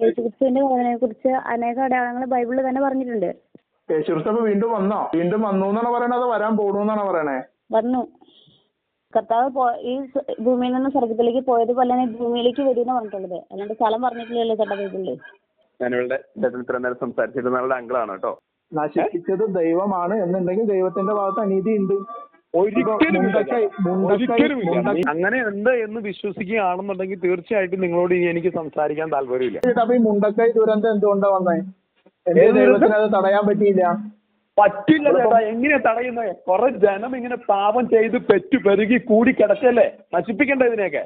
യേശുക്രിസ്തുവിന്റെ വരവിനെ കുറിച്ച് അനേക അടയാളങ്ങൾ ബൈബിളിൽ തന്നെ പറഞ്ഞിട്ടുണ്ട്. യേശുക്രിസ്തു അപ്പൊ വീണ്ടും വന്നോ? വീണ്ടും വന്നു എന്നാണ് പറയണത്, അതോ വരാൻ പോണു എന്നാണ് പറയണേ? വന്നു. കർത്താവ് ഈ ഭൂമിയിൽ നിന്ന് സ്വർഗത്തിലേക്ക് പോയതുപോലെ തന്നെ ഭൂമിയിലേക്ക് വരുമെന്ന് പറഞ്ഞിട്ടുള്ളത്, അല്ലാണ്ട് സ്ഥലം പറഞ്ഞിട്ടില്ലല്ലോ ചേട്ടാ ബൈബിളില്. ഞാനിവിടെ ചേട്ടൻ ഇത്ര നേരം സംസാരിച്ചിരുന്ന ആളുടെ അങ്കിളാണ് കേട്ടോ. നശിപ്പിച്ചത് ദൈവമാണ് എന്നുണ്ടെങ്കിൽ ദൈവത്തിന്റെ ഭാഗത്ത് അനീതി ഉണ്ട്. ഒരിക്കലുമില്ല. അങ്ങനെ ഉണ്ട് എന്ന് വിശ്വസിക്കുകയാണെന്നുണ്ടെങ്കിൽ തീർച്ചയായിട്ടും നിങ്ങളോട് ഇനി എനിക്ക് സംസാരിക്കാൻ താല്പര്യമില്ല. അപ്പൊ ഈ മുണ്ടക്കൈ ദുരന്തം എന്തുകൊണ്ടാ വന്നേ? ദൈവത്തിന് അത് തടയാൻ പറ്റിയില്ല. പറ്റില്ല ചേട്ടാ. എങ്ങനെയാ തടയുന്നത്? കുറെ ജനം ഇങ്ങനെ പാപം ചെയ്ത് പെറ്റു പെരുകി കൂടി കിടക്കല്ലേ, നശിപ്പിക്കണ്ട ഇതിനെയൊക്കെ.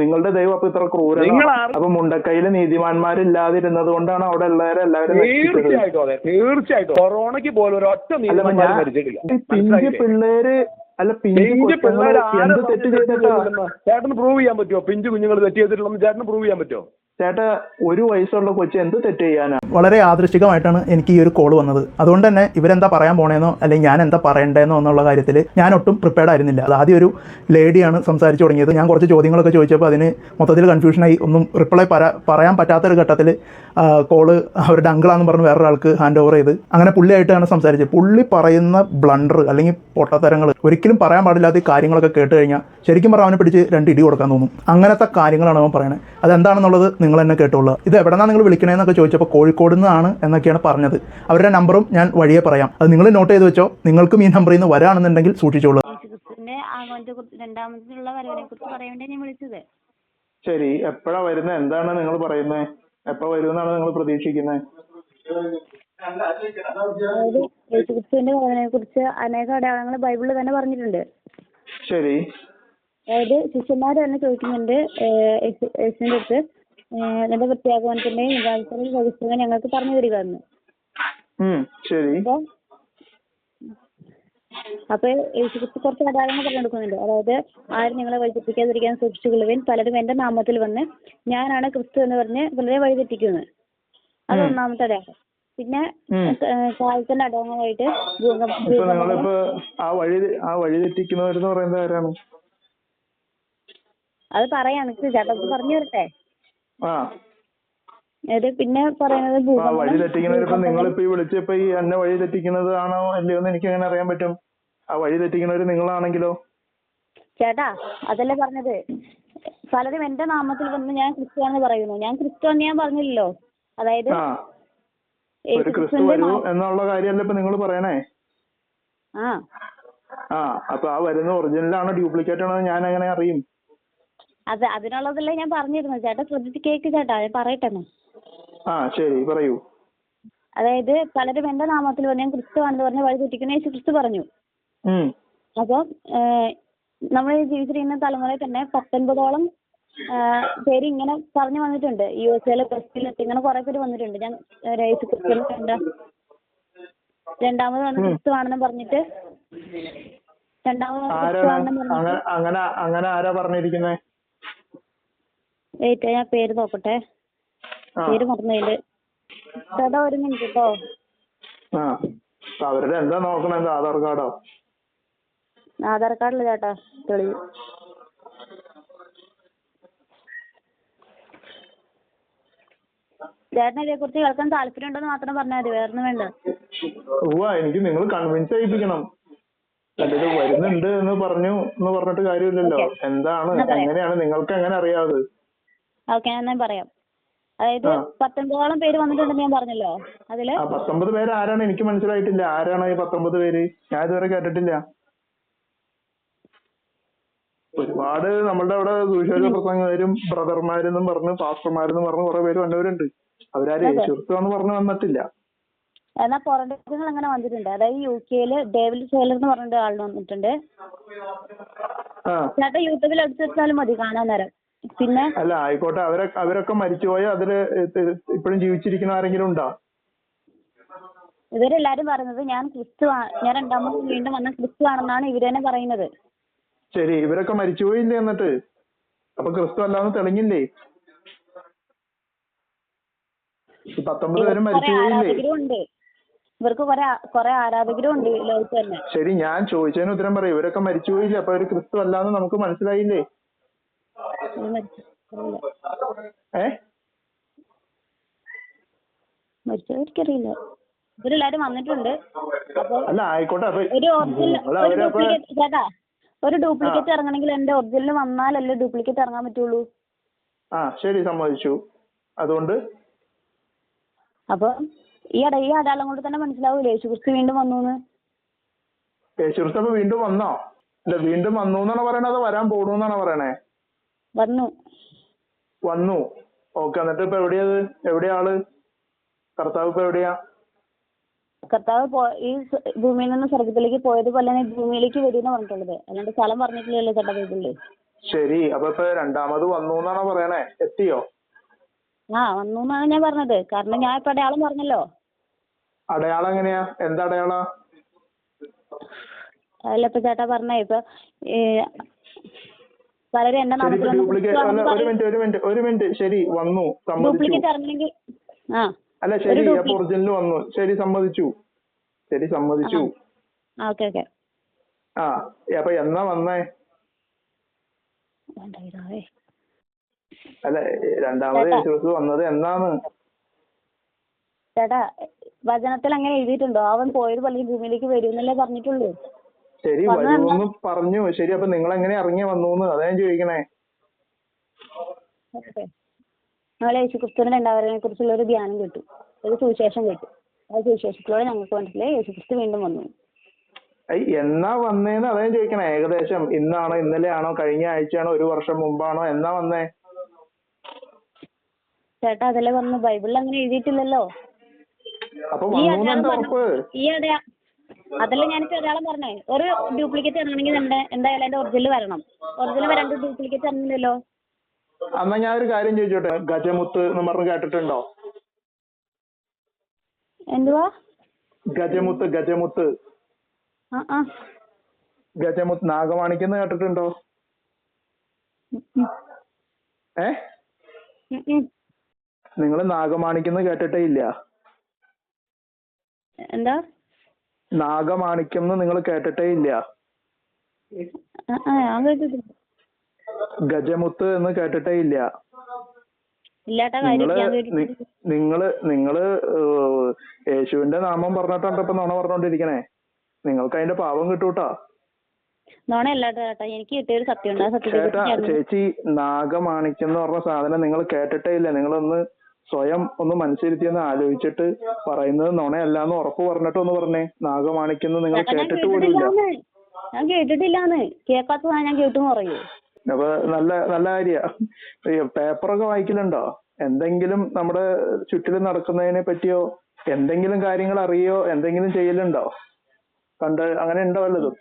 നിങ്ങളുടെ ദൈവം അപ്പൊ ഇത്ര ക്രൂരമാണ്. അപ്പൊ മുണ്ടക്കൈയില് നീതിമാന്മാരില്ലാതിരുന്നത് കൊണ്ടാണ് അവിടെ ഉള്ളവരെ എല്ലാവരും. തീർച്ചയായിട്ടും അതെ, തീർച്ചയായിട്ടും. കൊറോണയ്ക്ക് പോലും ഒരൊറ്റ നീതിമാന്മാർ മരിച്ചിട്ടില്ല. പിള്ളേര് അല്ല പിഞ്ചു പിള്ളേർ എന്ത് തെറ്റ് ചെയ്തിട്ടാ? ചേട്ടന് പ്രൂവ് ചെയ്യാൻ പറ്റുമോ? പിഞ്ചു കുഞ്ഞുങ്ങൾ തെറ്റ് ചെയ്തിട്ടുണ്ടെന്ന് ചേട്ടന് പ്രൂവ് ചെയ്യാൻ പറ്റുമോ? ചേട്ടാ, ഒരു വയസ്സുള്ള കൊച്ചു എന്ത് തെറ്റ് ചെയ്യാനാ? വളരെ യാദൃശ്ചികമായിട്ടാണ് എനിക്ക് ഈ ഒരു കോൾ വന്നത്. അതുകൊണ്ട് തന്നെ ഇവരെന്താ പറയാൻ പോണേന്നോ അല്ലെങ്കിൽ ഞാൻ എന്താ പറയണ്ടേന്നോ എന്നുള്ള കാര്യത്തിൽ ഞാൻ ഒട്ടും പ്രിപ്പയർഡ് ആയിരുന്നില്ല. അത് ആദ്യം ഒരു ലേഡിയാണ് സംസാരിച്ചു തുടങ്ങിയത്. ഞാൻ കുറച്ച് ചോദ്യങ്ങളൊക്കെ ചോദിച്ചപ്പോൾ അതിന് മൊത്തത്തിൽ കൺഫ്യൂഷനായി. ഒന്നും റിപ്ലൈ പറയാൻ പറ്റാത്തൊരു ഘട്ടത്തിൽ കോള് അവരുടെ അങ്കിളാന്ന് പറഞ്ഞ് വേറൊരാൾക്ക് ഹാൻഡ് ഓവർ ചെയ്ത് അങ്ങനെ പുള്ളിയായിട്ടാണ് സംസാരിച്ചത്. പുള്ളി പറയുന്ന ബ്ലണ്ടർ അല്ലെങ്കിൽ പൊട്ടത്തരങ്ങൾ, ഒരിക്കലും പറയാൻ പാടില്ലാത്ത കാര്യങ്ങളൊക്കെ കേട്ട് കഴിഞ്ഞാൽ ശരിക്കും പറഞ്ഞാൽ അവനെ പിടിച്ച് 2 ഇടി കൊടുക്കാൻ തോന്നും. അങ്ങനത്തെ കാര്യങ്ങളാണ് അവൻ പറയുന്നത്. അതെന്താണെന്നുള്ളത് നിങ്ങൾ തന്നെ കേട്ടോളൂ. ഇത് എവിടെന്നാണ് നിങ്ങൾ വിളിക്കണേന്നൊക്കെ ചോദിച്ചപ്പോൾ കോഴിക്കോട് നിന്നാണ് എന്നൊക്കെയാണ് പറഞ്ഞത്. അവരുടെ നമ്പറും ഞാൻ വഴിയെ പറയാം, അത് നിങ്ങൾ നോട്ട് ചെയ്ത് വെച്ചോ. നിങ്ങൾക്കും ഈ നമ്പറിൽ നിന്ന് വരാണെന്നുണ്ടെങ്കിൽ സൂക്ഷിച്ചോളൂ. രണ്ടാമതിലുള്ള വരവിനെ കുറിച്ച് പറയാൻ വേണ്ടി ഞാൻ വിളിച്ചത്. ശരി, എപ്പോഴാ വരുന്നത്? എന്താണ് നിങ്ങൾ പറയുന്നത്? എപ്പോ വരുമെന്നാണ് നിങ്ങൾ പ്രതീക്ഷിക്കുന്നത്? യേശുക്രിസ്തുവിന്റെ വരവിനെ കുറിച്ച് അനേക അടയാളങ്ങൾ ബൈബിളിൽ തന്നെ പറഞ്ഞിട്ടുണ്ട്. ശരി. അതായത് ശിഷ്യന്മാർ തന്നെ ചോദിക്കുന്നുണ്ട് യേശുവിന്റെ അടുത്ത്, നിന്റെ പ്രത്യാഗമനത്തിന്റെയും യുഗാന്തത്തിന്റെയും രഹസ്യങ്ങൾ ഞങ്ങൾക്ക് പറഞ്ഞു തരിക എന്ന്. അപ്പൊ യേശുക്രിസ്തു കുറച്ച് അടയാളങ്ങൾ പറഞ്ഞു കൊടുക്കുന്നുണ്ട്. അതായത് ആരും നിങ്ങളെ വഴിതെറ്റിക്കാതിരിക്കാൻ സൂക്ഷിച്ചുകൊള്ളുവിൻ, പലരും എന്റെ നാമത്തിൽ വന്ന് ഞാനാണ് ക്രിസ്തു എന്ന് പറഞ്ഞ് വളരെ വഴിതെറ്റിക്കുന്നത്. അത് ഒന്നാമത്തെ അടയാളം. പിന്നെ കാലത്തിന്റെ അടയാളങ്ങളായിട്ട് അത് പറയാം. എനിക്ക് ചേട്ടാ പറഞ്ഞു തരട്ടെ. പിന്നെ പറയുന്നത് വഴി തെറ്റിക്കുന്നവരിപ്പോ നിങ്ങളിപ്പോ ഈ വിളിച്ചപ്പോ ഈ എന്നെ വഴി തെറ്റിക്കുന്നതാണോ അല്ലയോ എന്ന് എനിക്ക് എങ്ങനെ അറിയാൻ പറ്റും? ആ വഴി തെറ്റിക്കുന്നവര് നിങ്ങളാണെങ്കിലോ? ചേട്ടാ, അതല്ലേ പറഞ്ഞത്, പലരും എന്റെ നാമത്തിൽ വന്ന് ഞാൻ ക്രിസ്തുവാണെന്ന് പറയുന്നു. ഞാൻ ക്രിസ്തുവാണെന്ന് ഞാൻ പറഞ്ഞില്ലല്ലോ. അതായത് ഒരു ക്രിസ്തു വരൂ എന്നുള്ള കാര്യമല്ല ഇപ്പൊ നിങ്ങൾ പറയണേ. അപ്പൊ ആ വരുന്ന ഒറിജിനൽ ആണോ ഡ്യൂപ്ലിക്കേറ്റ് ആണോ ഞാൻ എങ്ങനെ അറിയും? അതിനുള്ളതല്ലേ ഞാൻ പറഞ്ഞിരുന്നു. ചേട്ടാ ശ്രദ്ധിച്ച് കേക്ക് ചേട്ടാ, ഞാൻ പറയട്ടെ. ശരി, പറയൂ. അതായത് പലരും എന്റെ നാമത്തിൽ വന്ന് ഞാൻ ക്രിസ്തുവാണെന്ന് പറഞ്ഞ് വഴി തെറ്റിക്കുന്ന യേശു ക്രിസ്തു പറഞ്ഞു. അപ്പൊ നമ്മൾ ജീവിച്ചിരിക്കുന്ന തലമുറയിൽ തന്നെ 19ഓളം പേര് ഇങ്ങനെ പറഞ്ഞു വന്നിട്ടുണ്ട്. USA ബ്രസീലൊക്കെ ഇങ്ങനെ കുറെ പേര് വന്നിട്ടുണ്ട്. ഞാൻ യേശു ക്രിസ്തു രണ്ടാമത് വന്ന് ക്രിസ്തുവാണെന്ന് പറഞ്ഞിട്ട് അങ്ങനെ ആരാ പറഞ്ഞിരിക്കുന്നേ? ഞാൻ പേര് നോക്കട്ടെ, പേര് മറന്നതില്. ചേട്ടാ ഒരു മിനിറ്റ് കേട്ടോ. അവരുടെ എന്താ നോക്കണത്? ആധാർ കാർഡോ? ആധാർ കാർഡില്ല ചേട്ടാ, തെളിവ്. ചേട്ടന് ഇതേ കുറിച്ച് കേൾക്കാൻ താല്പര്യം ഉണ്ടെന്ന് മാത്രം പറഞ്ഞാൽ മതി, വേറൊന്നും വേണ്ട. എനിക്ക് നിങ്ങൾ കൺവിൻസ് ചെയ്യിപ്പിക്കണം. ഇത് വരുന്നുണ്ട് എന്ന് പറഞ്ഞിട്ട് കാര്യമില്ലല്ലോ. എന്താണ്, എങ്ങനെയാണ് നിങ്ങൾക്ക് എങ്ങനെ അറിയാത്? ഓക്കെ, ഞാൻ പറയാം. അതായത് 19ഓളം പേര് വന്നിട്ടുണ്ടെന്ന് ഞാൻ പറഞ്ഞല്ലോ. അതില് 19 പേര് ആരാണ്? എനിക്ക് മനസ്സിലായിട്ടില്ല. ആരാണ് ഈ 19 പേര്? ഞാൻ ഇതുവരെ കേട്ടിട്ടില്ല. ഒരുപാട് നമ്മളുടെ അവിടെ സുവിശേഷ പ്രസംഗകരും ബ്രദർമാരെന്നും പറഞ്ഞ് പാസ്റ്റർമാരെന്നും പറഞ്ഞ് കുറെ പേര് വന്നവരുണ്ട്. അവരാരും യേശുക്രിസ്തുവാന്ന് പറഞ്ഞു വന്നിട്ടില്ല. എന്നാൽ പുറം രാജ്യങ്ങൾ അങ്ങനെ വന്നിട്ടുണ്ട്. അതായത് UK ഡേവിഡ് സേലർ എന്ന് പറഞ്ഞിട്ട് ആൾ വന്നിട്ടുണ്ട്. ചേട്ടാ യൂട്യൂബിൽ അടിച്ചു വെച്ചാലും മതി കാണാൻ നേരം. പിന്നെ അല്ല, ആയിക്കോട്ടെ. അവരൊക്കെ മരിച്ചുപോയ അതില് ഇപ്പോഴും ജീവിച്ചിരിക്കുന്ന ആരെങ്കിലും ഉണ്ടോ? ഇവരെല്ലാരും പറയുന്നത് ഞാൻ രണ്ടാമത് വീണ്ടും വന്ന ക്രിസ്തു ആണെന്നാണ് ഇവര് തന്നെ പറയുന്നത്. ശരി, ഇവരൊക്കെ മരിച്ചുപോയില്ലേ എന്നിട്ട്? അപ്പൊ ക്രിസ്തു അല്ലാന്ന് തെളിഞ്ഞില്ലേ? 19 പേരും മരിച്ചുപോയില്ലേ? ഇവർക്ക് കുറെ ആരാധകരും ഉണ്ട് ലോകത്ത് തന്നെ. ശരി, ഞാൻ ചോദിച്ചതിന് ഉത്തരം പറയും. ഇവരൊക്കെ മരിച്ചുപോയില്ലേ? അപ്പൊ ഒരു ക്രിസ്തു അല്ലാന്ന് നമുക്ക് മനസ്സിലായില്ലേ? മരിച്ചത് എനിക്കറിയില്ല. ഇവരെല്ലാരും വന്നിട്ടുണ്ട്. അപ്പൊ അല്ല ആയിക്കോട്ടെ. അപ്പൊ ഒരു ഒറിജിനൽ ഒരു ഡ്യൂപ്ലിക്കേറ്റ് ചേട്ടാ, ഒരു ഡ്യൂപ്ലിക്കേറ്റ് ഇറങ്ങണമെങ്കിൽ എന്റെ ഒറിജിനൽ വന്നാലല്ലേ ഡ്യൂപ്ലിക്കേറ്റ് ഇറങ്ങാൻ പറ്റുള്ളൂ. ശരി, സമ്മതിച്ചു. അതുകൊണ്ട് അപ്പൊ ഈ അടയാളം കൊണ്ട് തന്നെ മനസ്സിലാവൂലേ യേശുക്രിസ്തു വീണ്ടും വന്നു. യേശുക്രിസ്തു അപ്പൊ വീണ്ടും വന്നോ? അല്ല, വീണ്ടും വന്നു എന്നാണ് പറയണത്, വരാൻ പോണു എന്നാണ് പറയണേ? വന്നു. ഓക്കെ. എന്നിട്ട് ഇപ്പൊ എവിടെയാ ആള്? കർത്താവ് ഇപ്പൊ എവിടെയാ? കർത്താവ് ഈ ഭൂമിയിൽ നിന്ന് സ്വർഗത്തിലേക്ക് പോയതുപോലെ തന്നെ ഭൂമിയിലേക്ക് വരുമെന്ന് പറഞ്ഞിട്ടുള്ളത്, അല്ലാണ്ട് സ്ഥലം പറഞ്ഞിട്ടില്ലല്ലോ ചേട്ടാ ബൈബിളില്. ശരി. അപ്പൊ ഇപ്പൊ രണ്ടാമത് വന്നു എന്നാണോ പറയണേ? എത്തിയോ? വന്നു എന്നാണ് ഞാൻ പറഞ്ഞത്. കാരണം ഞാൻ ഇപ്പൊ അടയാളം പറഞ്ഞല്ലോ. അടയാളം എങ്ങനെയാ? എന്താ അടയാളം? അല്ല ഇപ്പൊ ചേട്ടാ പറഞ്ഞേ, ഇപ്പൊ പലരും എന്റെ നാമത്തിൽ ഒരു മിനിറ്റ്. ശരി, വന്നു, ഡ്യൂപ്ലിക്കേറ്റ് ഇറങ്ങണമെങ്കിൽ അല്ല ശരി, അപ്പൊ ഒറിജിനൽ വന്നു. ശരി, സമ്മതിച്ചു. ഓക്കെ. അപ്പൊ എന്നാ വന്നേ? അല്ല, രണ്ടാമത് യേശുക്രിസ്തു വന്നത് എന്നാണ്? ചേട്ടാ, വചനത്തിൽ അങ്ങനെ എഴുതിയിട്ടുണ്ടോ? അവൻ പോയതുപോലെ ഭൂമിയിലേക്ക് വരുമെന്നല്ലേ പറഞ്ഞിട്ടുള്ളൂ. ശരി, വരുമെന്ന് പറഞ്ഞു. ശരി, അപ്പൊ നിങ്ങൾ എങ്ങനെ ഇറങ്ങി വന്നു? അതാ ഞാൻ ചോദിക്കണേ. ഞങ്ങൾ യേശുക്രിസ്തുവിന്റെ രണ്ടാമതിനെ കുറിച്ചുള്ള ഒരു ധ്യാനം കേട്ടു, ഒരു സുവിശേഷം കേട്ടു. ആ സുവിശേഷത്തിലൂടെ ഞങ്ങൾക്ക് മനസ്സിലായി യേശുക്രിസ്തു വീണ്ടും വന്നു. എന്നാ വന്നേന്ന് അതാ ഞാൻ ചോദിക്കണേ. ഏകദേശം ഇന്നാണോ, ഇന്നലെയാണോ, കഴിഞ്ഞ ആഴ്ചയാണോ, ഒരു വർഷം മുമ്പാണോ, എന്നാ വന്നേ? ചേട്ടാ, അതല്ലേ പറഞ്ഞു, ബൈബിളിൽ അങ്ങനെ എഴുതിയിട്ടില്ലല്ലോ. അപ്പൊ അതല്ല ഞാനിപ്പോ അടയാളം പറഞ്ഞേ. ഒരു ഡ്യൂപ്ലിക്കേറ്റ് ഇറങ്ങണമെങ്കിൽ എന്തായാലും എന്റെ ഒറിജിനൽ വരണം. ഒറിജിനൽ വരാണ്ട് ഡ്യൂപ്ലിക്കേറ്റ് ഇറങ്ങില്ലല്ലോ. എന്നാ ഞാൻ ഒരു കാര്യം ചോദിച്ചോട്ടെ, ഗജമുത്ത് എന്ന് പറഞ്ഞ് കേട്ടിട്ടുണ്ടോ? എന്തുവാ ഗജമുത്ത്? ഗജമുത്ത് നാഗമാണിക്യം കേട്ടിട്ടുണ്ടോ? നിങ്ങള് നാഗമാണിക്യം കേട്ടിട്ടേ ഇല്ല? എന്താ നാഗമാണിക്യം നിങ്ങൾ കേട്ടിട്ടേ ഇല്ല? ഗജമുത്ത് എന്ന് കേട്ടിട്ടേ ഇല്ല? നിങ്ങള് യേശുവിന്റെ നാമം പറഞ്ഞിട്ടുണ്ട് ഇപ്പൊ നുണ പറഞ്ഞോണ്ടിരിക്കണേ. നിങ്ങൾക്ക് അതിന്റെ പാപം കിട്ടൂട്ടാ. ചേട്ടാ, ചേച്ചി, നാഗമാണിക്യം എന്ന് പറഞ്ഞ സാധനം നിങ്ങൾ കേട്ടിട്ടേ ഇല്ല. നിങ്ങളൊന്ന് സ്വയം ഒന്ന് മനസ്സിരുത്തിയൊന്ന് ആലോചിച്ചിട്ട് പറയുന്നത് നുണയല്ലാന്ന് ഉറപ്പ് പറഞ്ഞിട്ട് ഒന്ന് പറഞ്ഞേ. നാഗമാണിക്യം നിങ്ങൾ കേട്ടിട്ട് പോലും ഇല്ല. ഞാൻ കേട്ടിട്ടില്ലാന്ന്. കേൾക്കാത്ത ഞാൻ കേട്ടു പറയൂ. അപ്പൊ നല്ല കാര്യ. പേപ്പറൊക്കെ വായിക്കലുണ്ടോ? എന്തെങ്കിലും നമ്മുടെ ചുറ്റിലും നടക്കുന്നതിനെ പറ്റിയോ എന്തെങ്കിലും കാര്യങ്ങൾ അറിയോ? എന്തെങ്കിലും ചെയ്യലുണ്ടോ? അങ്ങനെ ഉണ്ടോ വല്ലതും?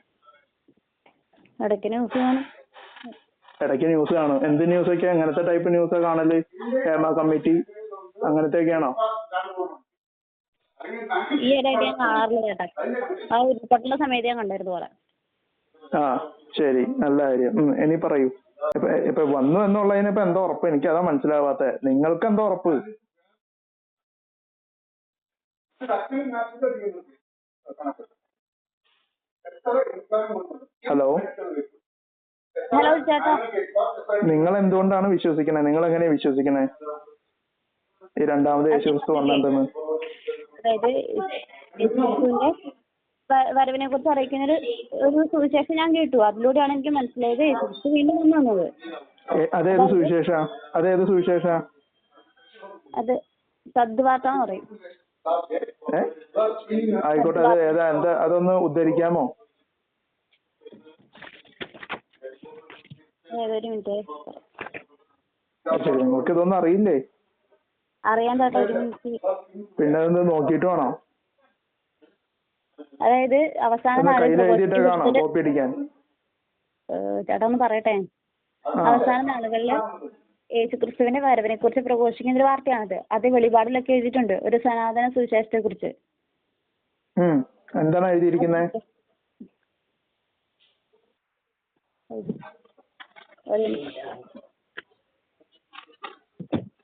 ഇടയ്ക്ക് ന്യൂസ് കാണും. എന്ത് ന്യൂസൊക്കെ? എങ്ങനത്തെ ടൈപ്പ് ന്യൂസാ കാണല്? ഹേമ കമ്മിറ്റി അങ്ങനത്തെയൊക്കെയാണോ? ഈ ഇടയായിട്ട് ഞാൻ കാണാറില്ല ചേട്ടാ. ആ ഉരുൾപൊട്ടലിന്റെ സമയത്ത് ഞാൻ കണ്ടായിരുന്നു പോലെ. ശരി, നല്ല കാര്യം. ഇനി പറയൂ. ഇപ്പൊ വന്നു എന്നുള്ളതിന് ഇപ്പൊ എന്താ ഉറപ്പ്? എനിക്ക് അതാ മനസ്സിലാവാത്ത. നിങ്ങൾക്ക് എന്താ ഉറപ്പ്? ഹലോ ചേട്ടാ, നിങ്ങൾ എന്തുകൊണ്ടാണ് വിശ്വസിക്കണേ? നിങ്ങൾ എങ്ങനെയാ വിശ്വസിക്കണേ ഈ രണ്ടാമത് യേശുക്രിസ്തു വന്നിട്ടുണ്ടെന്ന്? അതായത് യേശുക്രിസ്തുവിന്റെ വരവിനെ കുറിച്ച് അറിയിക്കുന്ന ഒരു സുവിശേഷം ഞാൻ കേട്ടു. അതിലൂടെയാണ് എനിക്ക് മനസ്സിലായത് യേശുക്രിസ്തു വീണ്ടും വന്നത്. അതേത് സുവിശേഷ? അത് സദ്വാർത്താന്ന് പറയും. ആയിക്കോട്ടെ. അത് ഏതാ? എന്താ? അതൊന്ന് ഉദ്ധരിക്കാമോ? ഒരു മിനിറ്റ്. ശരി, നിങ്ങൾക്ക് ഇതൊന്നും അറിയില്ലേ? അറിയാൻ ചേട്ടാ, ഒരു മിനിറ്റ്. പിന്നെ അതൊന്ന് നോക്കിയിട്ട് വേണോ? അതായത് അവസാന കോപ്പി അടിക്കാൻ. ചേട്ടാ ഒന്ന് പറയട്ടെ. അവസാന നാളുകളില് യേശുക്രിസ്തുവിന്റെ വരവിനെ കുറിച്ച് പ്രഘോഷിക്കുന്ന ഒരു വാർത്തയാണത്. അത് വെളിപാടിലൊക്കെ എഴുതിയിട്ടുണ്ട്, ഒരു സനാതന സുവിശേഷത്തെ കുറിച്ച്. എന്താണ് എഴുതിയിരിക്കുന്നത്?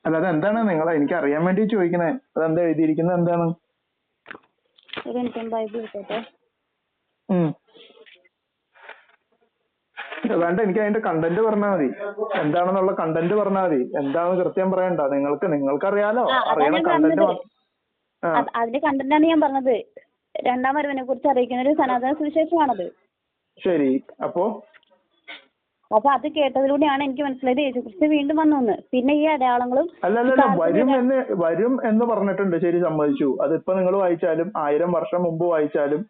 അല്ല, അതെന്താണ്? നിങ്ങളെ എനിക്ക് അറിയാൻ വേണ്ടി ചോദിക്കണേ. അതെന്താ എഴുതിയിരിക്കുന്നത്? എന്താണ്? ബൈബിൾ എടുത്തോട്ടെ. വേണ്ട, എനിക്ക് അതിന്റെ കണ്ടന്റ് പറഞ്ഞാൽ മതി. എന്താണെന്നുള്ള കണ്ടന്റ് പറഞ്ഞാൽ മതി. എന്താണെന്ന് കൃത്യം പറയണ്ട. നിങ്ങൾക്കറിയാലോ. അറിയണ കണ്ടന്റ്. അതിന്റെ കണ്ടന്റാണ് ഞാൻ പറഞ്ഞത്. രണ്ടാം വരവിനെ കുറിച്ച് അറിയിക്കുന്ന ഒരു സനാതന സുവിശേഷമാണത്. ശരി. അപ്പൊ അത് കേട്ടതിലൂടെയാണ് എനിക്ക് മനസ്സിലായത് യേശുക്രിസ്തു വീണ്ടും വന്നു. പിന്നെ ഈ അടയാളങ്ങളും അല്ലല്ല വരും എന്ന് പറഞ്ഞിട്ടുണ്ട്. ശരി, സമ്മതിച്ചു. അതിപ്പോ നിങ്ങൾ വായിച്ചാലും 1000 വർഷം മുമ്പ് വായിച്ചാലും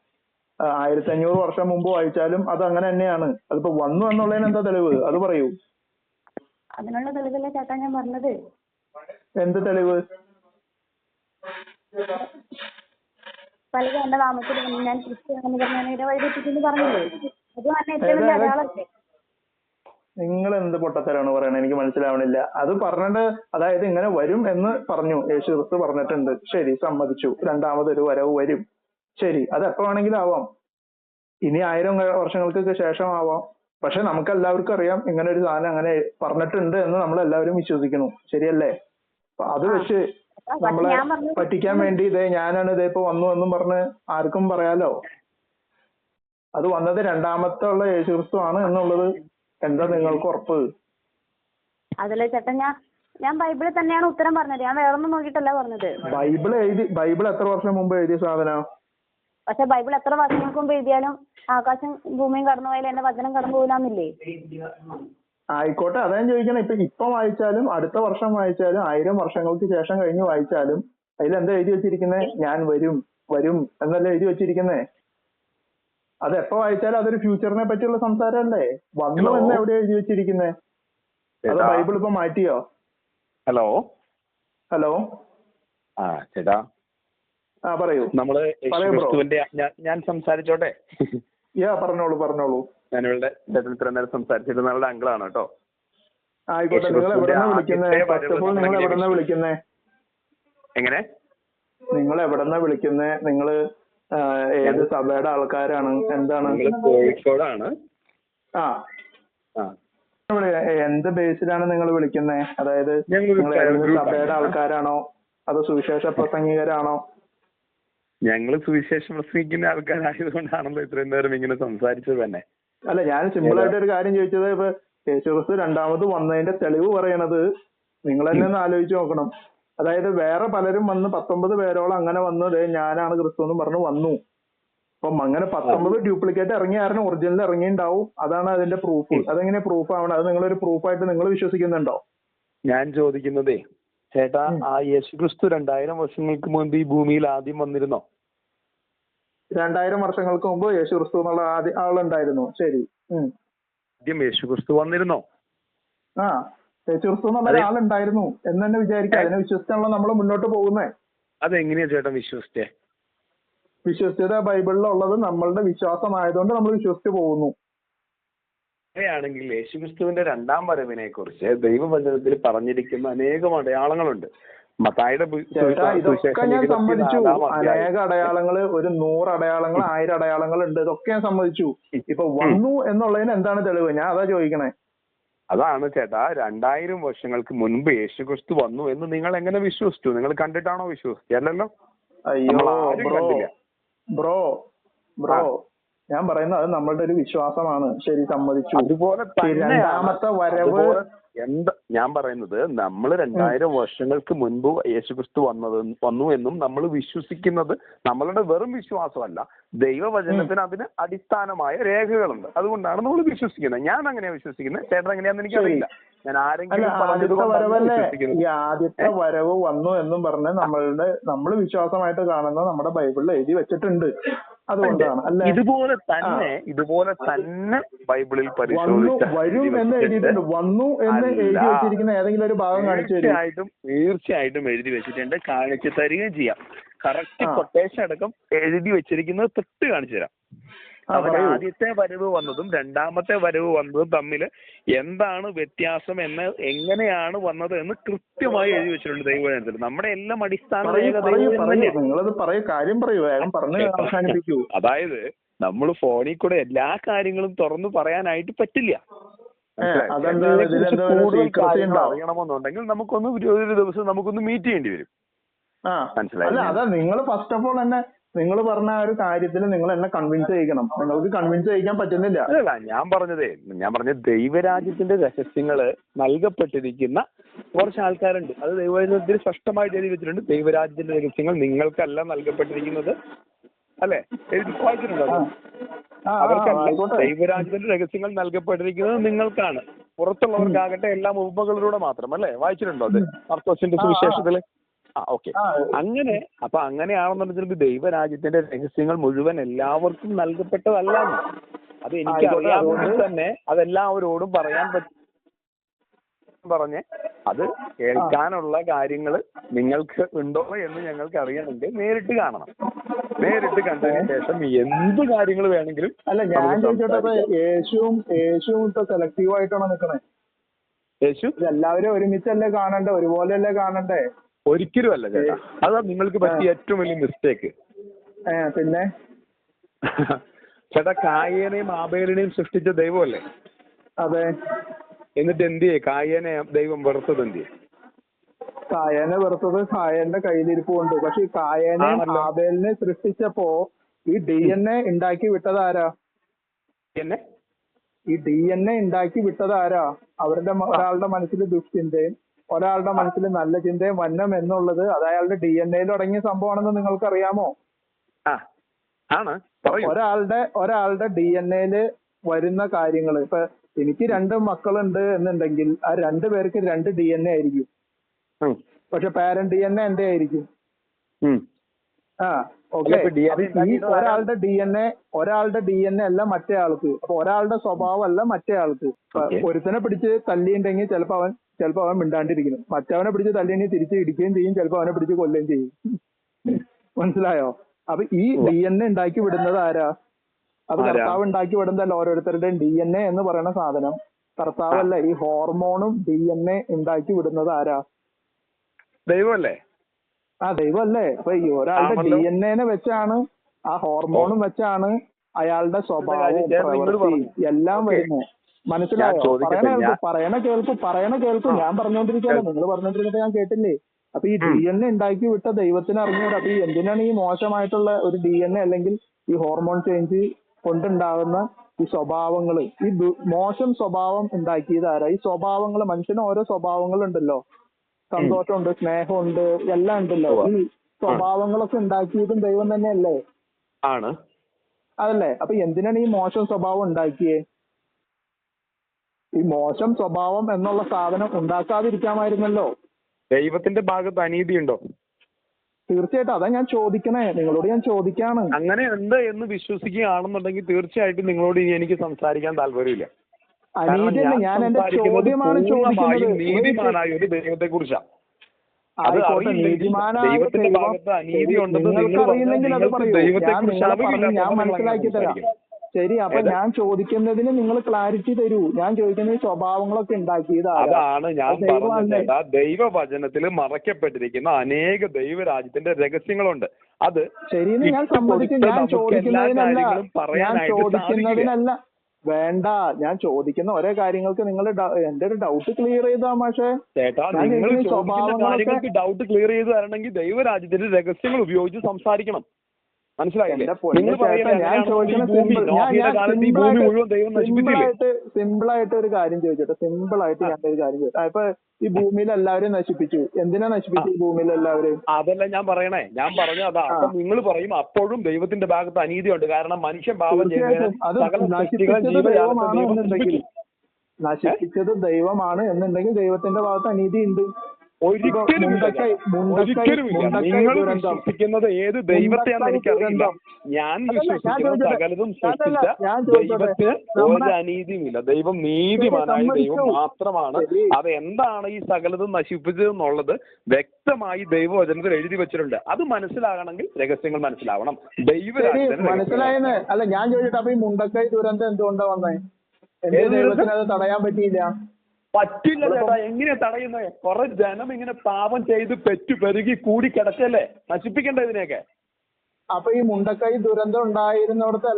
1500 വർഷം മുമ്പ് വായിച്ചാലും അത് അങ്ങനെ തന്നെയാണ്. അതിപ്പോ വന്നു എന്നുള്ളതിന് എന്താ തെളിവ്? അത് പറയൂ. അതിനുള്ള തെളിവല്ലേ ചേട്ടാ ഞാൻ പറഞ്ഞത്. എന്ത് തെളിവ്? പലരും എന്റെ നാമത്തിൽ ഞാൻ ക്രിസ്ത്യാനെന്ന് പറഞ്ഞ വഴിതെറ്റിച്ചെന്ന് പറഞ്ഞില്ലേ, അത് തന്നെ ഏറ്റവും വലിയ അടയാളല്ലേ. നിങ്ങൾ എന്ത് പൊട്ടത്തരാണ് പറയണത്? എനിക്ക് മനസ്സിലാവണില്ല. അത് പറഞ്ഞിട്ട് അതായത് ഇങ്ങനെ വരും എന്ന് പറഞ്ഞു, യേശു ക്രിസ്തു പറഞ്ഞിട്ടുണ്ട്. ശരി, സമ്മതിച്ചു. രണ്ടാമതൊരു വരവ് വരും. ശരി, അത് എപ്പോ വേണമെങ്കിലും ആവാം. ഇനി 1000 വർഷങ്ങൾക്ക് ശേഷം ആവാം. പക്ഷെ നമുക്ക് എല്ലാവർക്കും അറിയാം ഇങ്ങനെ ഒരു സാധനം അങ്ങനെ പറഞ്ഞിട്ടുണ്ട് എന്ന് നമ്മൾ എല്ലാവരും വിശ്വസിക്കുന്നു. ശരിയല്ലേ? അത് വെച്ച് നമ്മളെ പറ്റിക്കാൻ വേണ്ടി ഞാനാണ് ഇപ്പൊ വന്നു എന്നും പറഞ്ഞ് ആർക്കും പറയാലോ. അത് വന്നത് രണ്ടാമത്തെ ഉള്ള യേശു ക്രിസ്തു ആണ് എന്നുള്ളത് എന്താ നിങ്ങൾക്ക് ഉറപ്പ്? അതല്ലേ ചേട്ടാ, ഞാൻ ബൈബിളിൽ തന്നെയാണ് ഉത്തരം പറഞ്ഞത്. ഞാൻ വേറൊന്നും നോക്കിയിട്ടല്ല പറഞ്ഞത്. ബൈബിൾ എത്ര വർഷം മുമ്പ് എഴുതിയ സാധനം? പക്ഷെ ബൈബിൾ എത്ര വർഷങ്ങൾക്ക് മുമ്പ് എഴുതിയാലും ആകാശം ഭൂമിയും കടന്നു പോയാലും എന്റെ വചനം കടന്നു പോകില്ലെന്നില്ലേ? ആയിക്കോട്ടെ, അതാ ഞാൻ ചോദിക്കണേ. ഇപ്പൊ വായിച്ചാലും അടുത്ത വർഷം വായിച്ചാലും 1000 വർഷങ്ങൾക്ക് ശേഷം കഴിഞ്ഞ് വായിച്ചാലും അതിലെന്താ എഴുതി വെച്ചിരിക്കുന്നേ? ഞാൻ വരും വരും എന്നല്ലേ എഴുതി വെച്ചിരിക്കുന്നേ. അത് എപ്പോ വായിച്ചാലും അതൊരു ഫ്യൂച്ചറിനെ പറ്റിയുള്ള സംസാരമല്ലേ. വന്നു എന്ന് എവിടെയാ എഴുതി വെച്ചിരിക്കുന്നേ? അത് ബൈബിൾ ഇപ്പൊ മാറ്റിയോ? ഹലോ ചേട്ടാ, പറയൂ. നമ്മള് യേശുക്രിസ്തുവിന്റെ ഞാൻ സംസാരിച്ചോട്ടെ? പറഞ്ഞോളൂ. ഞാനിവിടെ ഇത്ര നേരം സംസാരിച്ചിട്ട് നിങ്ങളുടെ അങ്കിളാണ് കേട്ടോ. ആയിക്കോട്ടെ. നിങ്ങൾ എവിടെന്നാ വിളിക്കുന്നേ? ഫസ്റ്റ് ഓഫ് ഓൾ നിങ്ങൾ എവിടെന്നാ വിളിക്കുന്നേ? എങ്ങനെ? നിങ്ങൾ എവിടെന്നാ വിളിക്കുന്നേ? നിങ്ങള് ഏത് സഭയുടെ ആൾക്കാരാണ്? എന്താണ്? കോഴിക്കോടാണ്. എന്ത് ബേസിലാണ് നിങ്ങൾ വിളിക്കുന്നേ? അതായത് നിങ്ങൾ ഏതെങ്കിലും സഭയുടെ ആൾക്കാരാണോ അതോ സുവിശേഷ പ്രസംഗികരാണോ? ഞങ്ങള് സുവിശേഷം പ്രസംഗിക്കുന്ന ആൾക്കാരായതുകൊണ്ടാണല്ലോ ഇത്രയും നേരം ഇങ്ങനെ സംസാരിച്ചത് തന്നെ. അല്ല, ഞാൻ സിമ്പിൾ ആയിട്ട് ഒരു കാര്യം ചോദിച്ചത്, ഇപ്പൊ യേശുക്രിസ്തു രണ്ടാമത് വന്നതിന്റെ തെളിവ് പറയണത് നിങ്ങൾ തന്നെ ഒന്ന് ആലോചിച്ച് നോക്കണം. അതായത് വേറെ പലരും വന്ന് 19 പേരോളം അങ്ങനെ വന്നത് ഞാനാണ് ക്രിസ്തു എന്ന് പറഞ്ഞു വന്നു. അപ്പം അങ്ങനെ 19 ഡ്യൂപ്ലിക്കേറ്റ് ഇറങ്ങിയ കാരണം ഒറിജിനൽ ഇറങ്ങിണ്ടാവും. അതാണ് അതിന്റെ പ്രൂഫ്. അതെങ്ങനെ പ്രൂഫ് ആവണം? അത് നിങ്ങളൊരു പ്രൂഫായിട്ട് നിങ്ങൾ വിശ്വസിക്കുന്നുണ്ടോ? ഞാൻ ചോദിക്കുന്നതേ ചേട്ടാ, ആ യേശുക്രിസ്തു 2000 വർഷങ്ങൾക്ക് മുമ്പ് ഈ ഭൂമിയിൽ ആദ്യം വന്നിരുന്നോ? 2000 വർഷങ്ങൾക്ക് മുമ്പ് യേശുക്രിസ്തു എന്നുള്ള ആളുണ്ടായിരുന്നു. ശരി. ആദ്യം യേശുക്രിസ്തു വന്നിരുന്നോ? യേശുക്രിസ്തു എന്നുള്ള ആളുണ്ടായിരുന്നു എന്ന് തന്നെ വിചാരിക്കുക. അതിനെ വിശ്വസിച്ചാണല്ലോ നമ്മൾ മുന്നോട്ട് പോകുന്നേ. അതെങ്ങനെയാ ചേട്ടാ വിശ്വസിച്ചത് ബൈബിളിലുള്ളത് നമ്മളുടെ വിശ്വാസമായതുകൊണ്ട് നമ്മൾ വിശ്വസിച്ച് പോകുന്നു. അങ്ങനെയാണെങ്കിൽ യേശുക്രിസ്തുവിന്റെ രണ്ടാം വരവിനെ കുറിച്ച് ദൈവവചനത്തിൽ പറഞ്ഞിരിക്കുന്ന അനേകം അടയാളങ്ങളുണ്ട്. ഇതൊക്കെ ഞാൻ സമ്മതിച്ചു. അനേക അടയാളങ്ങള്, ഒരു 100 അടയാളങ്ങൾ, 1000 അടയാളങ്ങൾ ഉണ്ട്. ഇതൊക്കെ ഞാൻ സമ്മതിച്ചു. ഇപ്പൊ വന്നു എന്നുള്ളതിന് എന്താണ് തെളിവ്? ഞാൻ അതാ ചോദിക്കണേ. അതാണ് ചേട്ടാ, 2000 വർഷങ്ങൾക്ക് മുൻപ് യേശുക്രിസ്തു വന്നു എന്ന് നിങ്ങൾ എങ്ങനെ വിശ്വസിച്ചു? നിങ്ങൾ കണ്ടിട്ടാണോ വിശ്വസിച്ചല്ലോ? അയ്യോ ബ്രോ ഞാൻ പറയുന്നത് അത് നമ്മളുടെ ഒരു വിശ്വാസമാണ്. ശരി, സമ്മതിച്ചു. അതുപോലെ രണ്ടാമത്തെ വരവ് ഞാൻ പറയുന്നത് നമ്മൾ 2000 വർഷങ്ങൾക്ക് മുൻപ് യേശുക്രിസ്തു വന്നു എന്നും നമ്മൾ വിശ്വസിക്കുന്നത് നമ്മളുടെ വെറും വിശ്വാസമല്ല, ദൈവവചനത്തിന് അതിന് അടിസ്ഥാനമായ രേഖകളുണ്ട്. അതുകൊണ്ടാണ് നമ്മൾ വിശ്വസിക്കുന്നത്. ഞാൻ അങ്ങനെയാണ് വിശ്വസിക്കുന്നത്. ചേട്ടൻ എങ്ങനെയാണെന്ന് എനിക്കറിയില്ല. ഞാൻ ആരെങ്കിലും ആദ്യത്തെ വരവ് വന്നു എന്നും പറഞ്ഞ് നമ്മൾ വിശ്വാസമായിട്ട് കാണുന്ന നമ്മുടെ ബൈബിളിൽ എഴുതി വെച്ചിട്ടുണ്ട്. അതുകൊണ്ടാണ് ഇതുപോലെ തന്നെ ബൈബിളിൽ വരും എന്ന് എഴുതിയിട്ടുണ്ട്. വന്നു എന്ന് എഴുതി വെച്ചിരിക്കുന്ന ഏതെങ്കിലും ഒരു ഭാഗം കാണിച്ചു തരും. തീർച്ചയായിട്ടും എഴുതി വെച്ചിട്ടുണ്ട്. കാണിച്ചു തരികയും ചെയ്യാം. കറക്റ്റ് കൊട്ടേഷൻ അടക്കം എഴുതി വെച്ചിരിക്കുന്നത് തൊട്ട് കാണിച്ചു തരാം. ആദ്യത്തെ വരവ് വന്നതും രണ്ടാമത്തെ വരവ് വന്നതും തമ്മിൽ എന്താണ് വ്യത്യാസം എന്ന്, എങ്ങനെയാണ് വന്നത് എന്ന് കൃത്യമായി എഴുതി വെച്ചിട്ടുണ്ട് ദൈവവചനത്തിൽ. നമ്മുടെ എല്ലാം അടിസ്ഥാന അതായത് നമ്മൾ ഫോണിൽ കൂടെ എല്ലാ കാര്യങ്ങളും തുറന്നു പറയാനായിട്ട് പറ്റില്ല. കൂടുതൽ കാര്യങ്ങൾ അറിയണമെന്നുണ്ടെങ്കിൽ നമുക്കൊന്ന് ഒരു ദിവസം നമുക്കൊന്ന് മീറ്റ് ചെയ്യേണ്ടി വരും. മനസ്സിലായി? അല്ല, അതാ നിങ്ങൾ ഫസ്റ്റ് ഓഫ് ഓൾ തന്നെ നിങ്ങൾ പറഞ്ഞ ആ ഒരു കാര്യത്തിൽ നിങ്ങൾ എന്നെ കൺവിൻസ് ചെയ്യിക്കണം. നിങ്ങൾക്ക് കൺവിൻസ് ചെയ്യിക്കാൻ പറ്റുന്നില്ല. അല്ലല്ല, ഞാൻ പറഞ്ഞ ദൈവരാജ്യത്തിന്റെ രഹസ്യങ്ങള് നൽകപ്പെട്ടിരിക്കുന്ന കുറച്ച് ആൾക്കാരുണ്ട്. അത് ദൈവരാജ്യത്തിൽ സ്പഷ്ടമായിട്ട് എഴുതി വെച്ചിട്ടുണ്ട്. ദൈവരാജ്യത്തിന്റെ രഹസ്യങ്ങൾ നിങ്ങൾക്കല്ല നൽകപ്പെട്ടിരിക്കുന്നത്, അല്ലെ? എഴുതി വായിച്ചിട്ടുണ്ടോ? അവർക്കല്ല. ദൈവരാജ്യത്തിന്റെ രഹസ്യങ്ങൾ നൽകപ്പെട്ടിരിക്കുന്നത് നിങ്ങൾക്കാണ്. പുറത്തുള്ളവർക്കാകട്ടെ എല്ലാം ഉപമകളിലൂടെ മാത്രം, അല്ലെ? വായിച്ചിട്ടുണ്ടോ അത് മർക്കോസിന്റെ സുവിശേഷത്തില്? ഓക്കെ. അങ്ങനെയാണെന്നുണ്ടെങ്കിൽ ദൈവരാജ്യത്തിന്റെ രഹസ്യങ്ങൾ മുഴുവൻ എല്ലാവർക്കും നൽകപ്പെട്ടതല്ല. അത് എനിക്ക് അറിയാവുന്നത് തന്നെ അതെല്ലാവരോടും പറയാൻ പറ്റും പറഞ്ഞ് അത് കേൾക്കാനുള്ള കാര്യങ്ങൾ നിങ്ങൾക്ക് ഉണ്ടോ എന്ന് ഞങ്ങൾക്ക് അറിയണമെങ്കിൽ നേരിട്ട് കാണണം. നേരിട്ട് കണ്ടതിന് ശേഷം എന്ത് കാര്യങ്ങൾ വേണമെങ്കിലും. അല്ല, ഞാൻ ചോദിച്ചോട്ടെ, യേശുവും ഇപ്പൊ സെലക്റ്റീവ് ആയിട്ടാണോ നിൽക്കണേ? യേശു എല്ലാവരും ഒരുമിച്ചല്ലേ കാണണ്ടേ? ഒരുപോലെയല്ലേ കാണണ്ടേ? ഒരിക്കലും അല്ല ചേട്ടാ. അതാ നിങ്ങൾക്ക് പറ്റിയ ഏറ്റവും വലിയ മിസ്റ്റേക്ക്. പിന്നെ ചേട്ടാ, കായേനെയും ആബേലിനെയും സൃഷ്ടിച്ച ദൈവമല്ലേ? അതെ. എന്നിട്ട് എന്തിയെ കായേനെ ദൈവം വെറുത്തത്? എന്തിയെ കായേനെ വെറുത്തത്? കായേന്റെ കയ്യിലിരിപ്പുണ്ട്. പക്ഷെ ഈ കായേനെ ആബേലിനെ സൃഷ്ടിച്ചപ്പോ ഈ DNA ഉണ്ടാക്കി വിട്ടതാരാ? ഈ DNA ഉണ്ടാക്കി വിട്ടതാരാ? അവരുടെ ഒരാളുടെ മനസ്സിൽ ദുഷ്ചിന്തയും ഒരാളുടെ മനസ്സിൽ നല്ല ചിന്തയും വന്നം എന്നുള്ളത് അത് അയാളുടെ DNA അടങ്ങിയ സംഭവമാണെന്ന് നിങ്ങൾക്ക് അറിയാമോ? ഒരാളുടെ DNA വരുന്ന കാര്യങ്ങൾ. ഇപ്പൊ എനിക്ക് 2 മക്കളുണ്ട് എന്നുണ്ടെങ്കിൽ ആ 2 പേർക്ക് 2 DNA ആയിരിക്കും. പക്ഷെ പാരന്റ് DNA എന്റെ ആയിരിക്കും. ഓക്കെ. ഒരാളുടെ DNA അല്ല മറ്റേ ആൾക്ക്. അപ്പൊ ഒരാളുടെ സ്വഭാവം അല്ല മറ്റേ ആൾക്ക്. ഒരുത്തനെ പിടിച്ച് തല്ലിയിട്ടുണ്ടെങ്കിൽ ചിലപ്പോ അവൻ മിണ്ടാണ്ടിരിക്കുന്നു. മറ്റവനെ പിടിച്ച് തല്ലിയെങ്കിൽ തിരിച്ച് ഇടിക്കുകയും ചെയ്യും. ചിലപ്പോ അവനെ പിടിച്ച് കൊല്ലുകയും ചെയ്യും. മനസ്സിലായോ? അപ്പൊ ഈ DNA ഉണ്ടാക്കി വിടുന്നത് ആരാ? അത് കർത്താവ് ഉണ്ടാക്കി വിടുന്നതല്ല. ഓരോരുത്തരുടെയും DNA എന്ന് പറയുന്ന സാധനം കർത്താവല്ല. ഈ ഹോർമോണും DNA ഉണ്ടാക്കി വിടുന്നത് ആരാ? ദൈവമല്ലേ? ദൈവമല്ലേ? അപ്പൊ ഈ ഒരാളുടെ DNA വെച്ചാണ്, ആ ഹോർമോണും വെച്ചാണ് അയാളുടെ സ്വഭാവവും പ്രവൃത്തി എല്ലാം വരുന്നത്. മനസ്സിലായോ? പറയണ കേൾക്കും. ഞാൻ പറഞ്ഞോണ്ടിരിക്കുകയല്ലേ, നിങ്ങൾ പറഞ്ഞോണ്ടിരുന്നിട്ട് ഞാൻ കേട്ടില്ലേ? അപ്പൊ ഈ DNA ഉണ്ടാക്കി വിട്ട ദൈവത്തിന് അറിഞ്ഞൂടാ. അപ്പൊ ഈ എന്തിനാണ് ഈ മോശമായിട്ടുള്ള ഒരു DNA അല്ലെങ്കിൽ ഈ ഹോർമോൺ ചേഞ്ച് കൊണ്ടുണ്ടാകുന്ന ഈ സ്വഭാവങ്ങള്, ഈ മോശം സ്വഭാവം ഉണ്ടാക്കിയത് ആരാ? ഈ സ്വഭാവങ്ങള്, മനുഷ്യന് ഓരോ സ്വഭാവങ്ങളുണ്ടല്ലോ. സന്തോഷമുണ്ട്, സ്നേഹമുണ്ട്, എല്ലാം ഉണ്ടല്ലോ. ഈ സ്വഭാവങ്ങളൊക്കെ ഉണ്ടാക്കിയതും ദൈവം തന്നെയല്ലേ? ആണ്. അതല്ലേ? അപ്പൊ എന്തിനാണ് ഈ മോശം സ്വഭാവം ഉണ്ടാക്കിയേ? ഈ മോശം സ്വഭാവം എന്നുള്ള സാധനം ഉണ്ടാക്കാതിരിക്കാമായിരുന്നല്ലോ. ദൈവത്തിന്റെ ഭാഗത്ത് അനീതി ഉണ്ടോ? തീർച്ചയായിട്ടും. അതാ ഞാൻ ചോദിക്കണേ, നിങ്ങളോട് ഞാൻ ചോദിക്കാണ്. അങ്ങനെ ഉണ്ട് എന്ന് വിശ്വസിക്കുകയാണെന്നുണ്ടെങ്കിൽ തീർച്ചയായിട്ടും നിങ്ങളോട് ഇനി എനിക്ക് സംസാരിക്കാൻ താല്പര്യമില്ല. അനീതിയല്ല, ഞാൻ എന്റെ ചോദ്യമാണ് ചോദിക്കുന്നത്. നീതിമാനായ ഒരു ദൈവത്തെ കുറിച്ചാണ്. ദൈവത്തിന്റെ ഭാഗത്ത് അനീതി ഉണ്ടെന്ന് നിങ്ങൾക്കറിയില്ലെങ്കിൽ അത് പറയൂ. ഞാൻ മനസ്സിലാക്കി തരാം. ശരി. അപ്പൊ ഞാൻ ചോദിക്കുന്നതിന് നിങ്ങൾ ക്ലാരിറ്റി തരൂ. ഞാൻ ചോദിക്കുന്നത് സ്വഭാവങ്ങളൊക്കെ ഉണ്ടാക്കിയത് അതാണ് ഞാൻ പറഞ്ഞത്. ദൈവവചനത്തിൽ മറയ്ക്കപ്പെട്ടിരിക്കുന്ന അനേക ദൈവരാജ്യത്തിന്റെ രഹസ്യങ്ങളുണ്ട്. അത് ശരിയെന്ന് ഞാൻ സമ്മതിക്കും. ഞാൻ ചോദിക്കുന്നതിനല്ല വേണ്ട. ഞാൻ ചോദിക്കുന്ന ഓരോ കാര്യങ്ങൾക്ക് നിങ്ങൾ എന്റെ ഒരു ഡൗട്ട് ക്ലിയർ ചെയ്താ. പക്ഷേ ചേട്ടാ, നിങ്ങൾ കാര്യങ്ങൾക്ക് ഡൗട്ട് ക്ലിയർ ചെയ്ത് തരണമെങ്കിൽ ദൈവരാജ്യത്തിന്റെ രഹസ്യങ്ങൾ ഉപയോഗിച്ച് സംസാരിക്കണം. മനസ്സിലായില്ലേ? സിമ്പിളായിട്ട് ഒരു കാര്യം ചോദിച്ചോട്ടെ. സിമ്പിളായിട്ട് ഞാനൊരു കാര്യം ചോദിച്ചു. ഇപ്പൊ ഈ ഭൂമിയിൽ എല്ലാവരും നശിപ്പിച്ചു. എന്തിനാ നശിപ്പിച്ചു ഈ ഭൂമിയിൽ എല്ലാവരും? അതല്ല ഞാൻ പറയണേ. ഞാൻ പറഞ്ഞതാ. അപ്പൊ നിങ്ങൾ പറയും അപ്പോഴും ദൈവത്തിന്റെ ഭാഗത്ത് അനീതിയുണ്ട്. കാരണം മനുഷ്യൻ പാപം നശിപ്പിച്ചത് ദൈവമാണ് എന്നുണ്ടെങ്കിൽ ദൈവത്തിന്റെ ഭാഗത്ത് അനീതി ഉണ്ട്. ഒരിക്കലുമില്ല. നിങ്ങൾ വിശ്വസിക്കുന്നത് ഏത് ദൈവത്തെയാണെന്ന് എനിക്കറിയില്ല. ഞാൻ വിശ്വസിക്കുന്നത് സകലതും സൃഷ്ടിച്ച ദൈവത്തിന് ഒരു അനീതിയുമില്ല. ദൈവം നീതിമാനായ ദൈവം മാത്രമാണ്. അത് എന്താണ് ഈ സകലതും നശിപ്പിച്ചതെന്നുള്ളത് വ്യക്തമായി ദൈവവചനത്തിൽ എഴുതി വെച്ചിട്ടുണ്ട്. അത് മനസ്സിലാകണമെങ്കിൽ രഹസ്യങ്ങൾ മനസ്സിലാവണം. ദൈവരാജ്യത്തിന് മനസ്സിലായെന്ന് അല്ല ഞാൻ ചോദിച്ചിട്ട്. അപ്പൊ ഈ മുണ്ടക്കൈ ദുരന്തം എന്തുകൊണ്ടാ വന്നേ? ദൈവത്തിന് അത് തടയാൻ പറ്റിയില്ല. പറ്റില്ല ചേട്ടാ. എങ്ങനെയാ തടയുന്നത്? കുറെ ജനം ഇങ്ങനെ പാപം ചെയ്ത് പെറ്റു പെരുകി കൂടി കിടക്കല്ലേ? നശിപ്പിക്കണ്ടേ ഇതിനെയൊക്കെ? അപ്പൊ ഈ മുണ്ടക്കൈ ദുരന്തം ഉണ്ടായിരുന്നിടത്ത്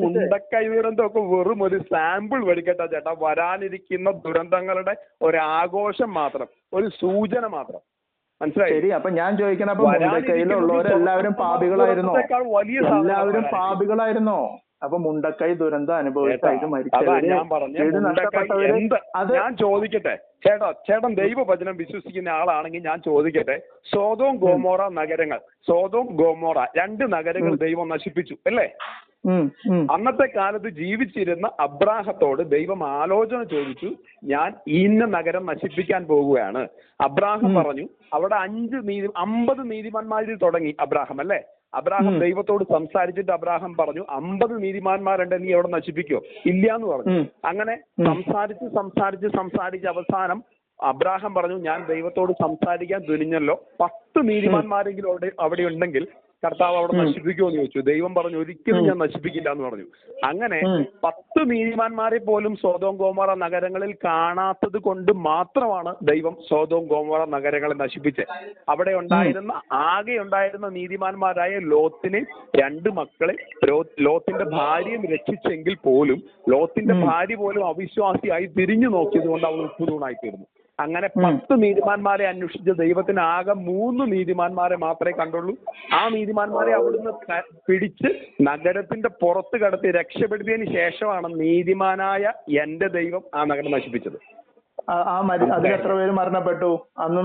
മുണ്ടക്കൈ ദുരന്തം ഒക്കെ വെറും ഒരു സാമ്പിൾ വെടിക്കട്ടെ ചേട്ടാ. വരാനിരിക്കുന്ന ദുരന്തങ്ങളുടെ ഒരു ആഘോഷം മാത്രം, ഒരു സൂചന മാത്രം. മനസ്സിലായി? ശരി, അപ്പൊ ഞാൻ ചോദിക്കണം, അപ്പൊ മുണ്ടക്കൈയിലുള്ളവരെല്ലാവരും പാപികളായിരുന്നോ? എല്ലാവരും പാപികളായിരുന്നോ? അപ്പൊ മുണ്ടക്കൈ ദുരന്തം അനുഭവിച്ചായിട്ട് ഞാൻ ചോദിക്കട്ടെ ചേട്ടൻ ദൈവവചനം വിശ്വസിക്കുന്ന ആളാണെങ്കിൽ ഞാൻ ചോദിക്കട്ടെ, സോദോം ഗോമോറ നഗരങ്ങൾ, സോദോം ഗോമോറ 2 നഗരങ്ങൾ ദൈവം നശിപ്പിച്ചു അല്ലേ? അന്നത്തെ കാലത്ത് ജീവിച്ചിരുന്ന അബ്രാഹത്തോട് ദൈവം ആലോചന ചോദിച്ചു, ഞാൻ ഇന്ന നഗരം നശിപ്പിക്കാൻ പോകുകയാണ്. അബ്രാഹം പറഞ്ഞു, അവിടെ 50 നീതിമാന്മാരിൽ തുടങ്ങി അബ്രാഹം അല്ലേ? അബ്രാഹം ദൈവത്തോട് സംസാരിച്ചിട്ട് അബ്രാഹം പറഞ്ഞു, 50 നീതിമാന്മാരുണ്ട്, നീ എവിടെ നശിപ്പിക്കോ? ഇല്ല എന്ന് പറഞ്ഞു. അങ്ങനെ സംസാരിച്ച് അവസാനം അബ്രാഹം പറഞ്ഞു, ഞാൻ ദൈവത്തോട് സംസാരിക്കാൻ തുനിഞ്ഞല്ലോ, 10 നീതിമാന്മാരെങ്കിലും അവിടെ ഉണ്ടെങ്കിൽ കർത്താവ് അവിടെ നശിപ്പിക്കുമോ എന്ന് ചോദിച്ചു. ദൈവം പറഞ്ഞു, ഒരിക്കലും ഞാൻ നശിപ്പിക്കില്ല എന്ന് പറഞ്ഞു. അങ്ങനെ 10 നീതിമാന്മാരെ പോലും സോദോം ഗോമോറ നഗരങ്ങളിൽ കാണാത്തത് കൊണ്ട് മാത്രമാണ് ദൈവം സോദോം ഗോമോറ നഗരങ്ങളെ നശിപ്പിച്ചത്. അവിടെ ആകെ ഉണ്ടായിരുന്ന നീതിമാന്മാരായ ലോത്തിനെ 2 മക്കളെ ലോത്തിന്റെ ഭാര്യയും രക്ഷിച്ചെങ്കിൽ പോലും ലോത്തിന്റെ ഭാര്യ പോലും അവിശ്വാസിയായി തിരിഞ്ഞു നോക്കിയത് കൊണ്ട് അവൾ ഉപ്പുതൂണായി തീർന്നു. അങ്ങനെ 10 നീതിമാന്മാരെ അന്വേഷിച്ച ദൈവത്തിന് ആകെ 3 നീതിമാന്മാരെ മാത്രമേ കണ്ടുള്ളൂ. ആ നീതിമാന്മാരെ അവിടുന്ന് പിടിച്ച് നഗരത്തിന്റെ പുറത്ത് കടത്തി രക്ഷപ്പെടുത്തിയതിന് ശേഷമാണ് നീതിമാനായ എന്റെ ദൈവം ആ നഗരം നശിപ്പിച്ചത്. അതിലെത്ര പേര് മരണപ്പെട്ടു? അന്ന്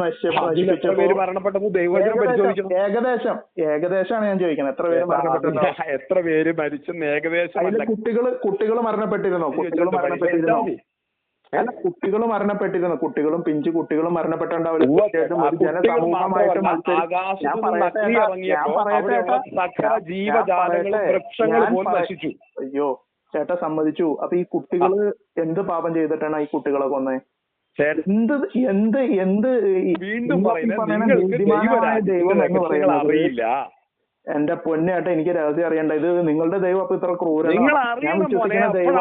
എത്ര പേര് മരണപ്പെട്ടത് ദൈവവചനം പരിശോധിക്കണം. ഏകദേശമാണ് ഞാൻ ചോദിക്കുന്നത്, എത്ര പേര് മരണപ്പെട്ടു? എത്ര പേര് മരിച്ചെന്ന് ഏകദേശം. കുട്ടികൾ മരണപ്പെട്ടിരുന്നോ? കുട്ടികൾ മരണപ്പെട്ടിരുന്നു. പിഞ്ചു കുട്ടികളും മരണപ്പെട്ടുണ്ടാവില്ല. അയ്യോ ചേട്ടാ, സമ്മതിച്ചു. അപ്പൊ ഈ കുട്ടികള് എന്ത് പാപം ചെയ്തിട്ടാണ് ഈ കുട്ടികളെ കൊന്നേ? വീണ്ടും ദൈവം എന്ന് പറയുന്നത് എന്റെ പൊന്നേട്ടാ, എനിക്ക് രഹസ്യം അറിയണ്ട. ഇത് നിങ്ങളുടെ ദൈവം അപ്പൊ ഇത്ര ക്രൂരമാണ്? ഞാൻ വിശ്വസിക്കുന്ന ദൈവം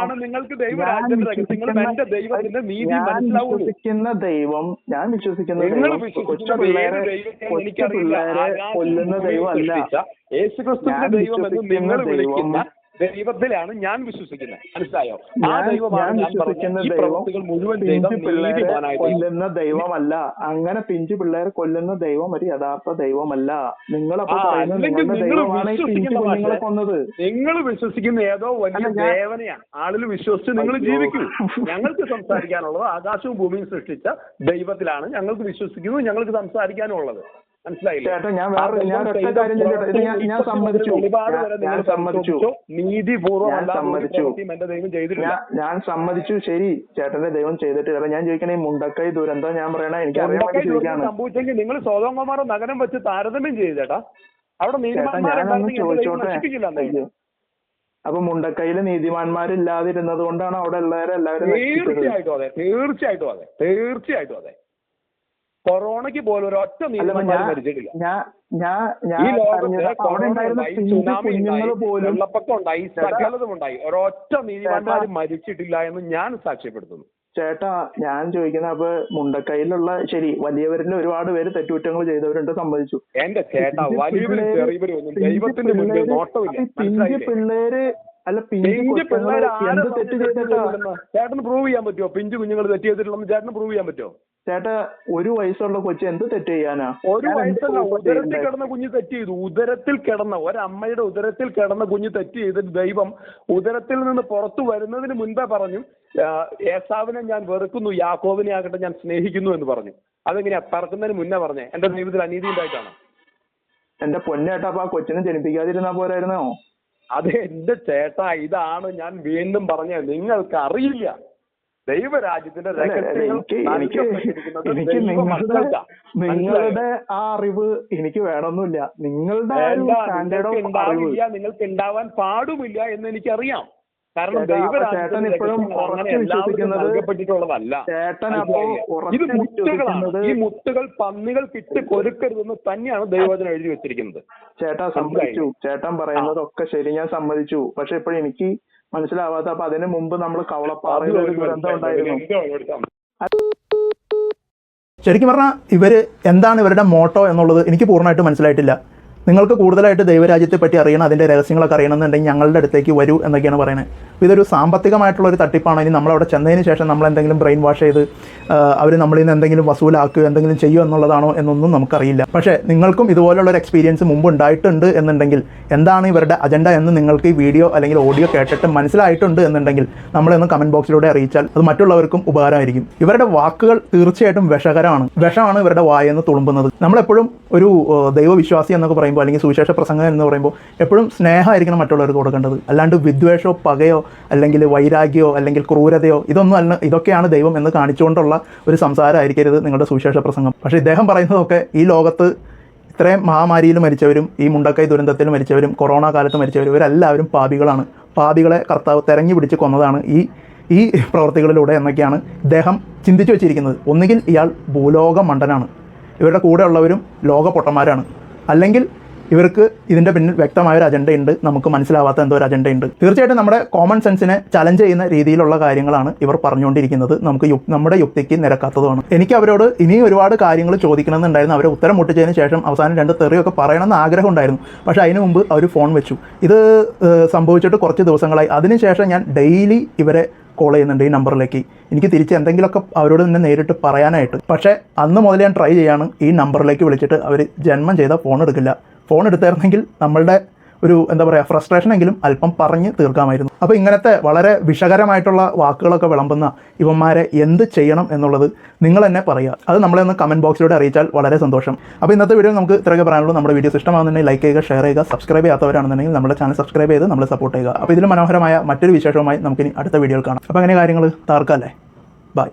കൊച്ചു പിള്ളേരെ കൊല്ലുന്ന ദൈവം അല്ല. യേശുക്രിസ്തുവിന്റെ ദൈവം എന്ന് നിങ്ങൾ വിളിക്കുന്ന ദൈവത്തിലാണ് ഞാൻ വിശ്വസിക്കുന്നത്. മനസ്സിലായോ? ആ ദൈവമാണ് ഞാൻ പറഞ്ഞ ഈ പ്രവൃത്തികൾ മുഴുവൻ കൊല്ലുന്ന ദൈവമല്ല. അങ്ങനെ പിഞ്ചു പിള്ളേരെ കൊല്ലുന്ന ദൈവം ഒരു യഥാർത്ഥ ദൈവമല്ല. നിങ്ങളപ്പോ കൊന്നത്. നിങ്ങൾ വിശ്വസിക്കുന്ന ഏതോ വലിയ ദേവനെയാണ് ആളുകൾ വിശ്വസിച്ച് നിങ്ങൾ ജീവിക്കൂ. ഞങ്ങൾക്ക് സംസാരിക്കാനുള്ളത് ആകാശവും ഭൂമിയും സൃഷ്ടിച്ച ദൈവത്തിലാണ് ഞങ്ങൾക്ക് വിശ്വസിക്കുന്നത്, ഞങ്ങൾക്ക് സംസാരിക്കാനുള്ളത്. മനസ്സിലായില്ലേ? ഞാൻ സമ്മതിച്ചു. ശരി, ചേട്ടന്റെ ദൈവം ചെയ്തിട്ടില്ല. ഞാൻ ചോദിക്കണേ, മുണ്ടക്കൈ ദുരന്തം ഞാൻ പറയണ എനിക്ക് സംഭവിച്ചെങ്കിൽ നിങ്ങൾ സോദോം ഗോമോറ നഗരം വെച്ച് താരതമ്യം ചെയ്തു ചേട്ടാ. അവിടെ ചോദിച്ചോട്ടെ, അപ്പൊ മുണ്ടക്കൈയില് നീതിമാന്മാരില്ലാതിരുന്നത് കൊണ്ടാണ് അവിടെ ഉള്ളവരെല്ലാവരും? തീർച്ചയായിട്ടും അതെ. കൊറോണയ്ക്ക് പോലും ഒരൊറ്റ നീതിമാന്മാർ മരിച്ചിട്ടില്ല. ഈ വെള്ളപ്പൊക്കം ഉണ്ടായി, സകലതും ഉണ്ടായി, ഒരൊറ്റ നീതിമാന്മാർ മരിച്ചിട്ടില്ല എന്ന് ഞാൻ സാക്ഷ്യപ്പെടുത്തുന്നു. ചേട്ടാ, ഞാൻ ചോദിക്കുന്നത്, അപ്പൊ മുണ്ടക്കൈയിലുള്ള ശരി വലിയവരിൽ ഒരുപാട് പേര് തെറ്റുകുറ്റങ്ങൾ ചെയ്തവരുണ്ട്, സമ്മതിച്ചു. എന്റെ ചേട്ടാ, വലിയവരും ചെറിയവരും ഒന്നും ദൈവത്തിന്റെ മുന്നിൽ നോട്ടമില്ല. പിള്ളേര് അല്ല, പിഞ്ചു പിള്ളേർ എന്ത് തെറ്റ് ചെയ്തിട്ടാ? ചേട്ടന് പ്രൂവ് ചെയ്യാൻ പറ്റുമോ പിഞ്ചു കുഞ്ഞുങ്ങൾ തെറ്റ് ചെയ്തിട്ടുണ്ടെന്ന്? ചേട്ടന് പ്രൂവ് ചെയ്യാൻ പറ്റുമോ? ചേട്ടാ, 1 വയസ്സുള്ള കൊച്ചു എന്ത് തെറ്റ് ചെയ്യാനാ? 1 വയസ്സല്ല, ഉദരത്തിൽ കിടന്ന കുഞ്ഞ് തെറ്റ് ചെയ്തു. ഉദരത്തിൽ കിടന്ന ഒരമ്മയുടെ ഉദരത്തിൽ കിടന്ന കുഞ്ഞ് തെറ്റ് ചെയ്തിട്ട് ദൈവം ഉദരത്തിൽ നിന്ന് പുറത്തു വരുന്നതിന് മുൻപേ പറഞ്ഞു, ഏസാവിനെ ഞാൻ വെറുക്കുന്നു, യാക്കോബിനെ ആകട്ടെ ഞാൻ സ്നേഹിക്കുന്നു എന്ന് പറഞ്ഞു. അതെങ്ങനെയാ പറക്കുന്നതിന് മുന്നേ പറഞ്ഞേ? എന്റെ ദൈവത്തിൽ അനീതി ഉണ്ടായിട്ടാണ്? എന്റെ പൊന്നേട്ടാ, അപ്പൊ ആ കൊച്ചിനെ ജനിപ്പിക്കാതിരുന്നാ പോരായിരുന്നോ? അതെ എന്റെ ചേട്ടാ, ഇതാണ് ഞാൻ വീണ്ടും പറഞ്ഞത്. നിങ്ങൾക്ക് അറിയില്ല ദൈവരാജ്യത്തിന്റെ നിങ്ങളുടെ ആ അറിവ് എനിക്ക് വേണമെന്നില്ല. നിങ്ങളുടെ നിങ്ങൾക്ക് ഉണ്ടാവാൻ പാടുമില്ല എന്ന് എനിക്കറിയാം. കാരണം ചേട്ടൻ ഇപ്പോഴും ഉറച്ചു വിശ്വസിക്കുന്നത് ഇത് മുത്തുകളാണ്. ഈ മുത്തുകൾ പന്നികൾക്ക് ഇട്ട് കൊരുക്കരുതെന്ന് തന്നെയാണ് ദൈവവചനം എഴുതി വെച്ചിരിക്കുന്നത്. ചേട്ടാ, സമ്മതിച്ചു. ചേട്ടൻ പറയുന്നതൊക്കെ ശരി, ഞാൻ സമ്മതിച്ചു. പക്ഷെ ഇപ്പോഴും എനിക്ക് മനസ്സിലാവാത്ത, അപ്പൊ അതിനു മുമ്പ് നമ്മൾ കവളപ്പാറയിൽ ഒരു ദുരന്തം ഉണ്ടായിരുന്നു. ശരിക്കും പറഞ്ഞാൽ ഇവര് എന്താണ് ഇവരുടെ മോട്ടോ എന്നുള്ളത് എനിക്ക് പൂർണ്ണമായിട്ട് മനസ്സിലായിട്ടില്ല. നിങ്ങൾക്ക് കൂടുതലായിട്ട് ദൈവരാജ്യത്തെ പറ്റി അറിയണം, അതിൻ്റെ രഹസ്യങ്ങളൊക്കെ അറിയണമെന്നുണ്ടെങ്കിൽ ഞങ്ങളുടെ അടുത്തേക്ക് വരൂ എന്നൊക്കെയാണ് പറയുന്നത്. ഇതൊരു സാമ്പത്തികമായിട്ടുള്ള ഒരു തട്ടിപ്പാണോ, ഇനി നമ്മളവിടെ ചെന്നതിന് ശേഷം നമ്മളെന്തെങ്കിലും ബ്രെയിൻ വാഷ് ചെയ്ത് അവർ നമ്മളിൽ നിന്ന് എന്തെങ്കിലും വസൂലാക്കുകയോ എന്തെങ്കിലും ചെയ്യുമോ എന്നുള്ളതാണോ എന്നൊന്നും നമുക്കറിയില്ല. പക്ഷേ നിങ്ങൾക്കും ഇതുപോലുള്ളൊരു എക്സ്പീരിയൻസ് മുമ്പ് ഉണ്ടായിട്ടുണ്ട് എന്നുണ്ടെങ്കിൽ എന്താണ് ഇവരുടെ അജണ്ട എന്ന് നിങ്ങൾക്ക് ഈ വീഡിയോ അല്ലെങ്കിൽ ഓഡിയോ കേട്ടിട്ട് മനസ്സിലായിട്ടുണ്ട് എന്നുണ്ടെങ്കിൽ നമ്മളൊന്ന് കമൻറ്റ് ബോക്സിലൂടെ അറിയിച്ചാൽ അത് മറ്റുള്ളവർക്കും ഉപകാരമായിരിക്കും. ഇവരുടെ വാക്കുകൾ തീർച്ചയായിട്ടും വിഷമാണ് ഇവരുടെ വായെന്ന് തുളുമ്പുന്നത്. നമ്മളെപ്പോഴും ഒരു ദൈവവിശ്വാസി എന്നൊക്കെ പറയുമ്പോൾ അല്ലെങ്കിൽ സുവിശേഷ പ്രസംഗം എന്ന് പറയുമ്പോൾ എപ്പോഴും സ്നേഹമായിരിക്കണം മറ്റുള്ളവർക്ക് കൊടുക്കേണ്ടത്. അല്ലാണ്ട് വിദ്വേഷമോ പകയോ അല്ലെങ്കിൽ വൈരാഗ്യമോ അല്ലെങ്കിൽ ക്രൂരതയോ ഇതൊക്കെയാണ് ദൈവം എന്ന് കാണിച്ചുകൊണ്ടുള്ള ഒരു സംസാരമായിരിക്കരുത് നിങ്ങളുടെ സുവിശേഷ പ്രസംഗം. പക്ഷേ ഇദ്ദേഹം പറയുന്നതൊക്കെ ഈ ലോകത്ത് ഇത്രയും മഹാമാരിയിൽ മരിച്ചവരും ഈ മുണ്ടക്കൈ ദുരന്തത്തിൽ മരിച്ചവരും കൊറോണ കാലത്ത് മരിച്ചവരും ഇവരെല്ലാവരും പാപികളാണ്. പാപികളെ കർത്താവ് തെരഞ്ഞു പിടിച്ച് കൊന്നതാണ് ഈ പ്രവർത്തികളിലൂടെ എന്നൊക്കെയാണ് ഇദ്ദേഹം ചിന്തിച്ചു വെച്ചിരിക്കുന്നത്. ഒന്നുകിൽ ഇയാൾ ഭൂലോക മണ്ടനാണ്, ഇവരുടെ കൂടെയുള്ളവരും ലോക പൊട്ടന്മാരാണ്, അല്ലെങ്കിൽ ഇവർക്ക് ഇതിൻ്റെ പിന്നിൽ വ്യക്തമായൊരു അജണ്ടയുണ്ട്, നമുക്ക് മനസ്സിലാവാത്ത എന്തോ ഒരു അജണ്ടയുണ്ട്. തീർച്ചയായിട്ടും നമ്മുടെ കോമൺ സെൻസിനെ ചലഞ്ച് ചെയ്യുന്ന രീതിയിലുള്ള കാര്യങ്ങളാണ് ഇവർ പറഞ്ഞുകൊണ്ടിരിക്കുന്നത്. നമ്മുടെ യുക്തിക്ക് നിരക്കാത്തതുമാണ്. എനിക്ക് അവരോട് ഇനിയും ഒരുപാട് കാര്യങ്ങൾ ചോദിക്കണമെന്നുണ്ടായിരുന്നു. അവരെ ഉത്തരം മുട്ടിച്ചതിന് ശേഷം അവസാനം 2 തെറിയൊക്കെ പറയണമെന്ന് ആഗ്രഹം ഉണ്ടായിരുന്നു. പക്ഷേ അതിനു മുമ്പ് അവർ ഫോൺ വെച്ചു. ഇത് സംഭവിച്ചിട്ട് കുറച്ച് ദിവസങ്ങളായി. അതിനുശേഷം ഞാൻ ഡെയിലി ഇവരെ കോൾ ചെയ്യുന്നുണ്ട് ഈ നമ്പറിലേക്ക്, എനിക്ക് തിരിച്ച് എന്തെങ്കിലുമൊക്കെ അവരോട് തന്നെ നേരിട്ട് പറയാനായിട്ട്. പക്ഷേ അന്ന് മുതൽ ഞാൻ ട്രൈ ചെയ്യാണ് ഈ നമ്പറിലേക്ക് വിളിച്ചിട്ട് അവർ ജന്മം ചെയ്താൽ ഫോൺ എടുക്കില്ല. ഫോൺ എടുത്തായിരുന്നെങ്കിൽ നമ്മളുടെ ഒരു ഫ്രസ്ട്രേഷനെങ്കിലും അല്പം പറഞ്ഞ് തീർക്കാമായിരുന്നു. അപ്പോൾ ഇങ്ങനത്തെ വളരെ വിഷകരമായിട്ടുള്ള വാക്കുകളൊക്കെ വിളമ്പുന്ന ഇവന്മാരെ എന്ത് ചെയ്യണം എന്നുള്ളത് നിങ്ങൾ തന്നെ പറയുക. അത് നമ്മളെ ഒന്ന് കമൻറ്റ് ബോക്സിലൂടെ അറിയിച്ചാൽ വളരെ സന്തോഷം. അപ്പോൾ ഇന്നത്തെ വീഡിയോ നമുക്ക് ഇത്രയൊക്കെ പറയാനുള്ളൂ. നമ്മുടെ വീഡിയോസ് ഇഷ്ടമാകുന്നുണ്ടെങ്കിൽ ലൈക്ക് ചെയ്യുക, ഷെയർ ചെയ്യുക, സബ്സ്ക്രൈബ് ചെയ്യാത്തവരാണെന്നുണ്ടെങ്കിൽ നമ്മുടെ ചാനൽ സബ്സ്ക്രൈബ് ചെയ്ത് നമ്മളെ സപ്പോർട്ട് ചെയ്യുക. അപ്പോൾ ഇതിൽ മനോഹരമായ മറ്റൊരു വിശേഷവുമായി നമുക്കിനി അടുത്ത വീഡിയോയിൽ കാണാം. അപ്പോൾ അങ്ങനെ കാര്യങ്ങൾ താർക്കല്ലേ. ബൈ.